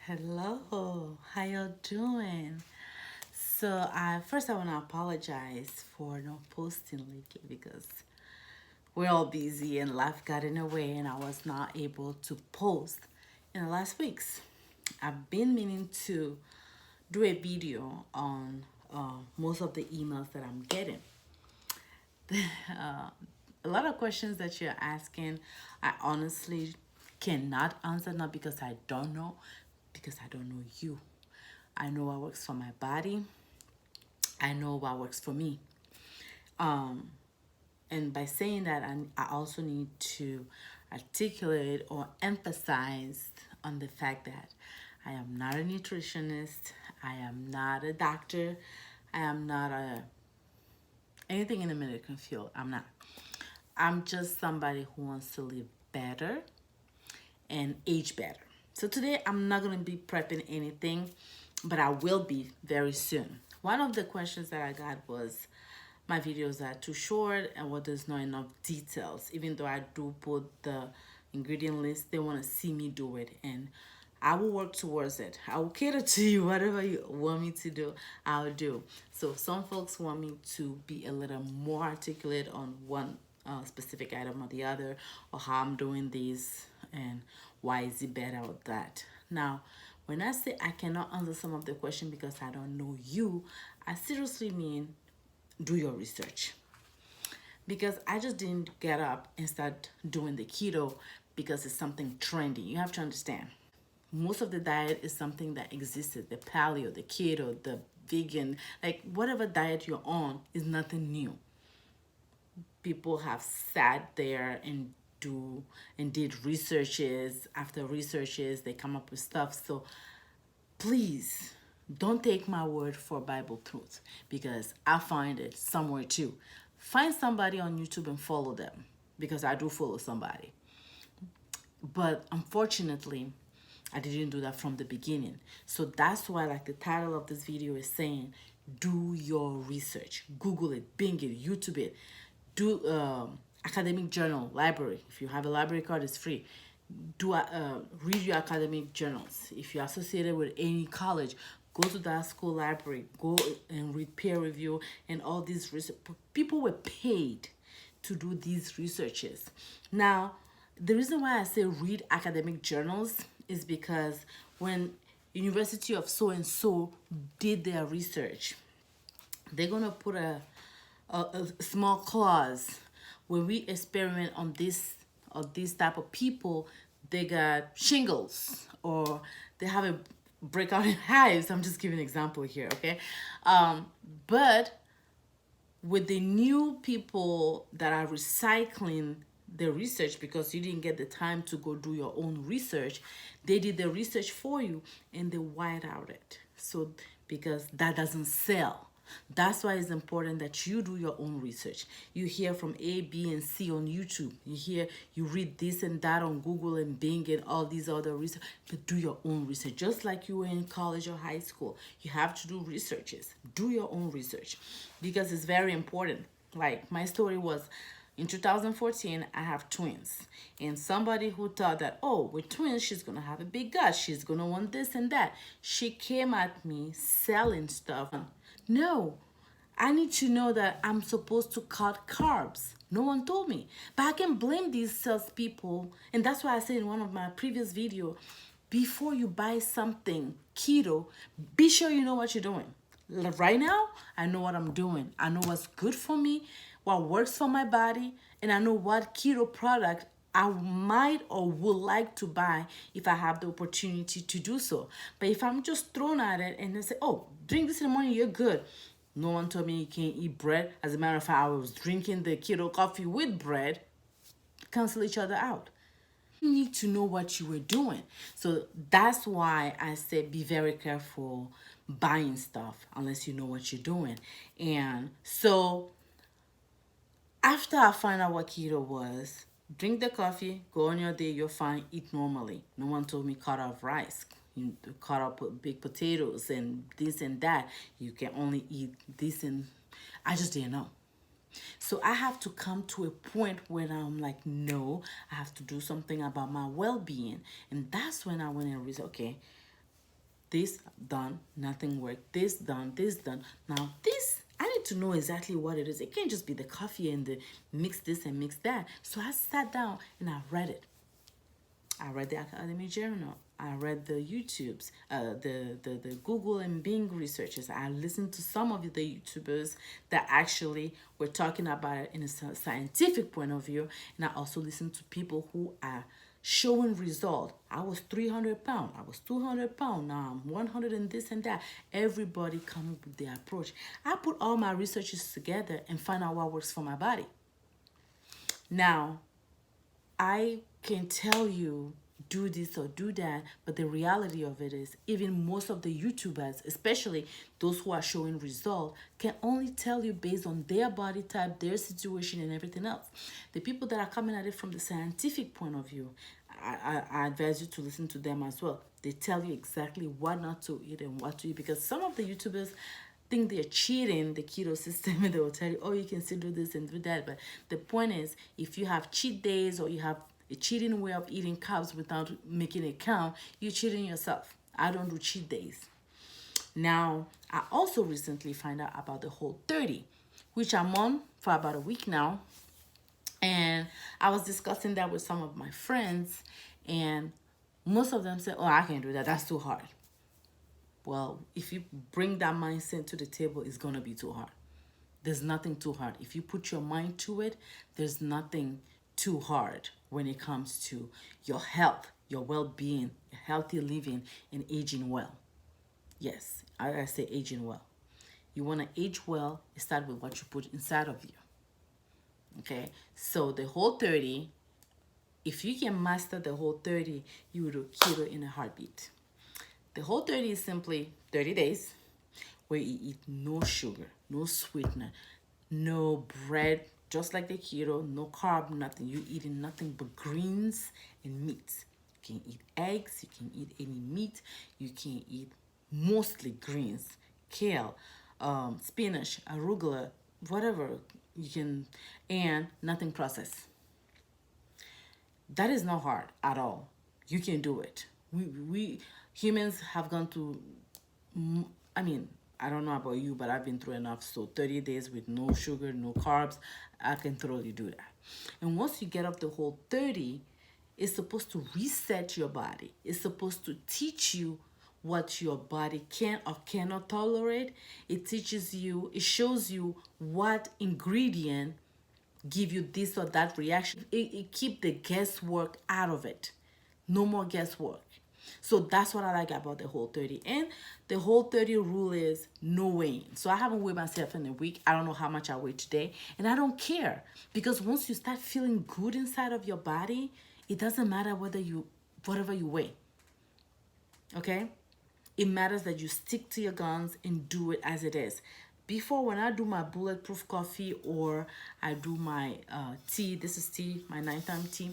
Hello, how y'all doing? So, I want to apologize for not posting lately because we're all busy and life got in the way, and I was not able to post in the last weeks. I've been meaning to do a video on most of the emails that I'm getting. A lot of questions that you're asking, I honestly cannot answer, not because I don't know, because I don't know you. I know what works for my body. I know what works for me. Um, and by saying that, I also need to articulate or emphasize on the fact that I am not a nutritionist. I am not a doctor. I am not a anything in the medical field. I'm not. I'm just somebody who wants to live better and age better. So today I'm not going to be prepping anything, but I will be very soon. One of the questions that I got was my videos are too short and what there's not enough details. Even though I do put the ingredient list, they want to see me do it, and I will work towards it. I will cater to you. Whatever you want me to do, I'll do. So some folks want me to be a little more articulate on one specific item or the other, or how I'm doing this and why is it better or that. Now, when I say I cannot answer some of the question because I don't know you, I seriously mean do your research. Because I just didn't get up and start doing the keto because it's something trendy. You have to understand. Most of the diet is something that existed. The paleo, the keto, the vegan, like whatever diet you're on is nothing new. People have sat there and did researches after researches. They come up with stuff. So please don't take my word for Bible truth because I find it somewhere too. Find somebody on YouTube and follow them because I do follow somebody. But unfortunately, I didn't do that from the beginning. So that's why, like the title of this video is saying, do your research. Google it, Bing it, YouTube it. Do academic journal, library. If you have a library card, it's free. Read your academic journals. If you're associated with any college, go to that school library. Go and read peer review and all these research. People were paid to do these researches. Now, the reason why I say read academic journals is because when University of so and so did their research, they're gonna put a small clause when we experiment on this or this type of people, they got shingles or they have a breakout in hives. I'm just giving an example here, okay? But with the new people that are recycling the research because you didn't get the time to go do your own research, they did the research for you and they white out it. So because that doesn't sell. That's why it's important that you do your own research. You hear from A, B, and C on YouTube. You read this and that on Google and Bing and all these other research, but do your own research. Just like you were in college or high school, you have to do researches. Do your own research because it's very important. Like my story was, in 2014, I have twins. And somebody who thought that, oh, with twins, she's going to have a big gut. She's going to want this and that. She came at me selling stuff. No, I need to know that I'm supposed to cut carbs. No one told me. But I can blame these salespeople. And that's why I said in one of my previous videos, before you buy something keto, be sure you know what you're doing. Right now, I know what I'm doing. I know what's good for me, what works for my body, and I know what keto product I might or would like to buy if I have the opportunity to do so. But if I'm just thrown at it and they say, oh, drink this in the morning, you're good. No one told me you can't eat bread. As a matter of fact, I was drinking the keto coffee with bread, cancel each other out. You need to know what you were doing. So that's why I said be very careful buying stuff unless you know what you're doing. And so after I find out what keto was, drink the coffee, go on your day, you're fine, eat normally. No one told me cut off rice, you cut off big potatoes and this and that. You can only eat this and I just didn't know. So I have to come to a point where I'm like, no, I have to do something about my well-being. And that's when I went and realized, okay, This done, nothing worked. This done, this done. Now this, I need to know exactly what it is. It can't just be the coffee and the mix this and mix that. So I sat down and I read it. I read the Academy Journal. I read the YouTubes, the Google and Bing researchers. I listened to some of the YouTubers that actually were talking about it in a scientific point of view. And I also listened to people who are showing result. I was 300 pounds. I was 200 pounds. Now I'm 100 and this and that. Everybody come up with their approach. I put all my researches together and find out what works for my body. Now, I can tell you do this or do that, but the reality of it is even most of the YouTubers, especially those who are showing result, can only tell you based on their body type, their situation, and everything else. The people that are coming at it from the scientific point of view, I advise you to listen to them as well. They tell you exactly what not to eat and what to eat, because some of the YouTubers think they're cheating the keto system, and they will tell you, oh, you can still do this and do that. But the point is, if you have cheat days or you have a cheating way of eating carbs without making it count, you're cheating yourself. I don't do cheat days. Now, I also recently found out about the Whole30, which I'm on for about a week now. And I was discussing that with some of my friends, and most of them said, oh, I can't do that. That's too hard. Well, if you bring that mindset to the table, it's going to be too hard. There's nothing too hard. If you put your mind to it, there's nothing too hard when it comes to your health, your well-being, healthy living, and aging well. Yes, I say aging well. You want to age well, start with what you put inside of you. Okay, so the Whole30, if you can master the Whole30, you will do keto in a heartbeat. The Whole30 is simply 30 days where you eat no sugar, no sweetener, no bread, just like the keto, no carb, nothing. You eating nothing but greens and meats. You can eat eggs, you can eat any meat, you can eat mostly greens, kale, spinach, arugula, whatever you can, and nothing processed. That is not hard at all. You can do it. We humans have gone through, I mean, I don't know about you, but I've been through enough. So 30 days with no sugar, no carbs, I can totally do that. And once you get up the Whole30, it's supposed to reset your body. It's supposed to teach you what your body can or cannot tolerate. It teaches you, it shows you what ingredient give you this or that reaction. It keep the guesswork out of it. No more guesswork. So that's what I like about the Whole30. And the Whole30 rule is no weighing. So I haven't weighed myself in a week. I don't know how much I weigh today. And I don't care. Because once you start feeling good inside of your body, it doesn't matter whatever you weigh. Okay? It matters that you stick to your guns and do it as it is. Before, when I do my bulletproof coffee or I do my tea, this is tea, my nighttime tea.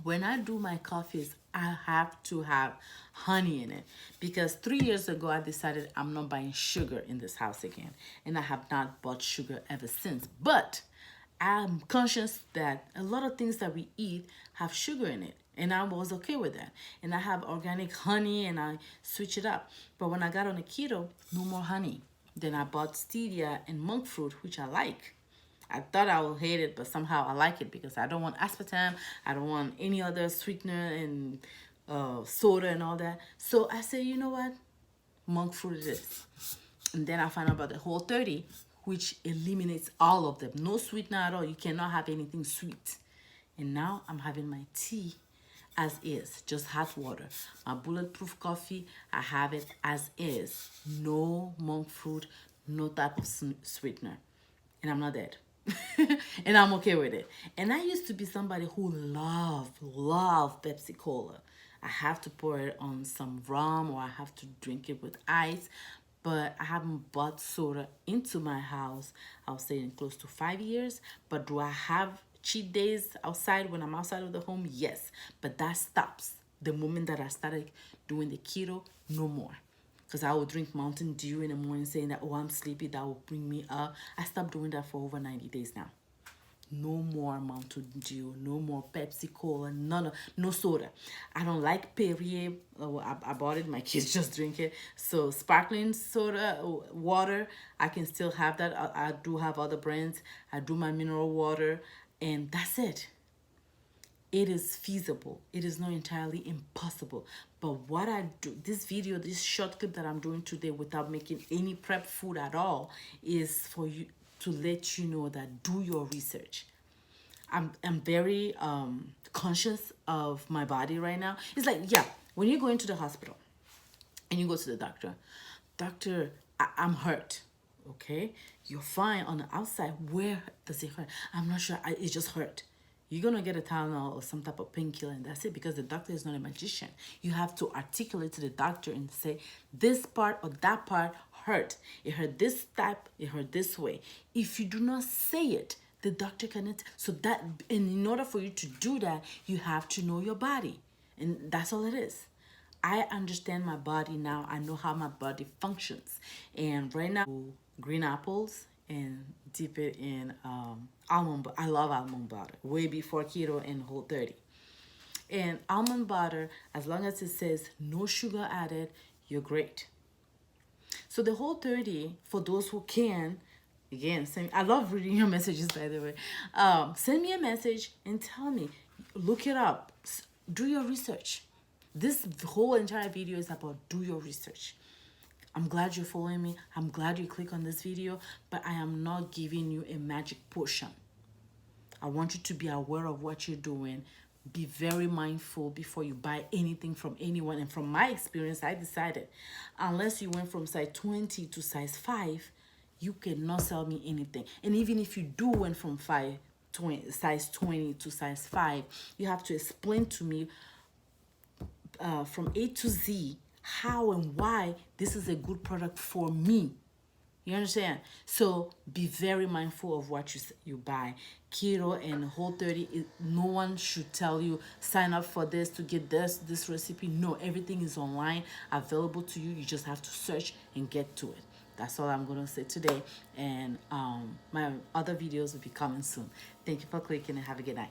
When I do my coffees, I have to have honey in it, because 3 years ago I decided I'm not buying sugar in this house again, and I have not bought sugar ever since. But I'm conscious that a lot of things that we eat have sugar in it, and I was okay with that. And I have organic honey and I switch it up. But when I got on a keto, no more honey. Then I bought stevia and monk fruit, which I like. I thought I would hate it, but somehow I like it because I don't want aspartame. I don't want any other sweetener and soda and all that. So I said, you know what? Monk fruit it is. And then I found out about the Whole30, which eliminates all of them. No sweetener at all. You cannot have anything sweet. And now I'm having my tea as is, just hot water. My bulletproof coffee, I have it as is. No monk fruit, no type of sweetener. And I'm not dead. And I'm okay with it. And I used to be somebody who loved Pepsi Cola. I have to pour it on some rum or I have to drink it with ice. But I haven't bought soda into my house, I would say, in close to 5 years. But do I have cheat days outside when I'm outside of the home? Yes. But that stops the moment that I started doing the keto, no more. Because I would drink Mountain Dew in the morning saying that, oh, I'm sleepy, that will bring me up. I stopped doing that for over 90 days now. No more Mountain Dew, no more Pepsi Cola, no soda. I don't like Perrier. Oh, I bought it, my kids just drink it. So sparkling soda, water, I can still have that. I do have other brands. I do my mineral water, and that's it. It is feasible. It is not entirely impossible. But what I do, this video, this short clip that I'm doing today without making any prep food at all, is for you to let you know that do your research. I'm very conscious of my body right now. It's like, yeah, when you go into the hospital and you go to the doctor, I'm hurt. Okay, you're fine on the outside. Where does it hurt? I'm not sure. It just hurt. You're gonna get a Tylenol or some type of painkiller, and that's it, because the doctor is not a magician. You have to articulate to the doctor and say, this part or that part hurt. It hurt this type, it hurt this way. If you do not say it, the doctor cannot. So that, and in order for you to do that, you have to know your body. And that's all it is. I understand my body now. I know how my body functions. And right now, green apples and dip it in almond butter. I love almond butter, way before keto and Whole30. And almond butter, as long as it says no sugar added, you're great. So the Whole30, for those who can, again, I love reading your messages, by the way. Send me a message and tell me, look it up, do your research. This whole entire video is about do your research. I'm glad you're following me. I'm glad you click on this video, but I am not giving you a magic potion. I want you to be aware of what you're doing. Be very mindful before you buy anything from anyone. And from my experience, I decided, unless you went from size 20 to size 5, you cannot sell me anything. And even if you do went from size 20 to size 5, you have to explain to me from A to Z how and why this is a good product for me. You understand? So be very mindful of what you buy. Keto and Whole30, no one should tell you sign up for this to get this recipe. No, everything is online, available to you. You just have to search and get to it. That's all I'm going to say today. And my other videos will be coming soon. Thank you for clicking and have a good night.